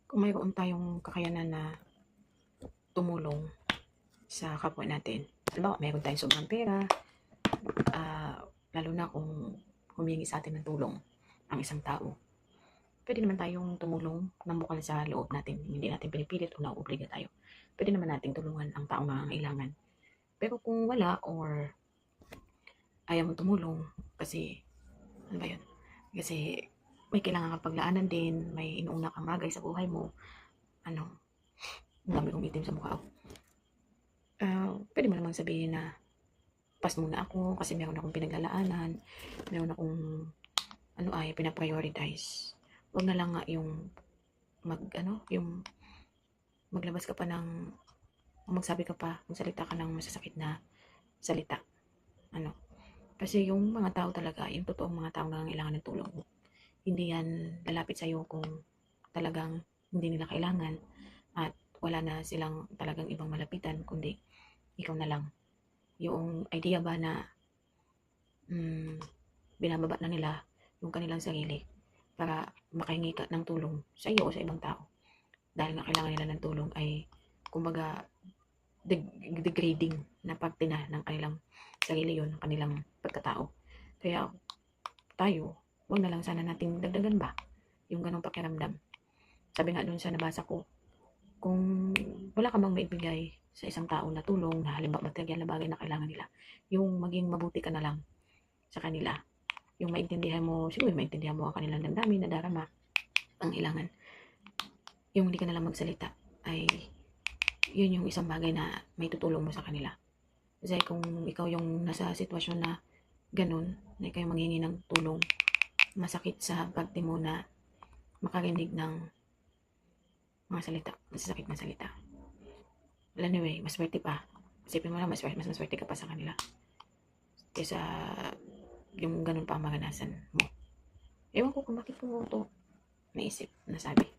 Kung mayroon tayong kakayanan na tumulong sa kapwa natin, halimbawa mayroon tayong sobrang pera, lalo na kung humingi sa atin ng tulong ang isang tao, pwede naman tayong tumulong ng bukal sa loob natin, hindi natin pinipilit o nauobliga tayo. Pwede naman nating tulungan ang taong nangangailangan. Pero kung wala or ayaw mo tumulong kasi, ano ba yun? Kasi may kailangan kang paglaanan din, may inuuna kang bagay sa buhay mo, ang dami kong itim sa mukha. Pwede mo namang sabihin na, pas muna ako kasi meron akong pinaglalaanan, meron akong pinaprioritize. Huwag na lang nga yung yung maglabas ka pa ng, magsabi ka pa, magsalita ka ng masasakit na salita. Kasi yung mga tao talaga, yung totoong mga tao na kailangan ng tulong, hindi yan lalapit sa'yo kung talagang hindi nila kailangan at wala na silang talagang ibang malapitan, kundi ikaw na lang. Yung idea ba na binababa na nila yung kanilang sarili para makahingi ka ng tulong sa iyo o sa ibang tao dahil nga kailangan nila ng tulong ay kumbaga degrading na parte na ng kanilang sarili yun, ng kanilang pagkatao. Kaya tayo, wag na lang sana nating dagdagan ba yung ganong pakiramdam. Sabi nga dun sa nabasa ko, kung wala ka bang maibigay sa isang tao na tulong na halimbawa material na bagay na kailangan nila, yung maging mabuti ka na lang sa kanila. Yung maintindihan mo, siguro maintindihan mo ang kanilang damdamin na darama, ang ilangan. Yung hindi ka na lang magsalita, ay yun yung isang bagay na may tutulong mo sa kanila. Kasi kung ikaw yung nasa sitwasyon na ganun, na ikaw yung manghingi ng tulong, masakit sa parte mo na makarinig ng mga salita, masasakit na salita. Well, anyway, maswerte pa. Isipin mo lang, mas maswerte ka pa sa kanila. Kaysa yung ganun pa ang maranasan mo. Ewan ko kung bakit ko ito naisip, nasabi.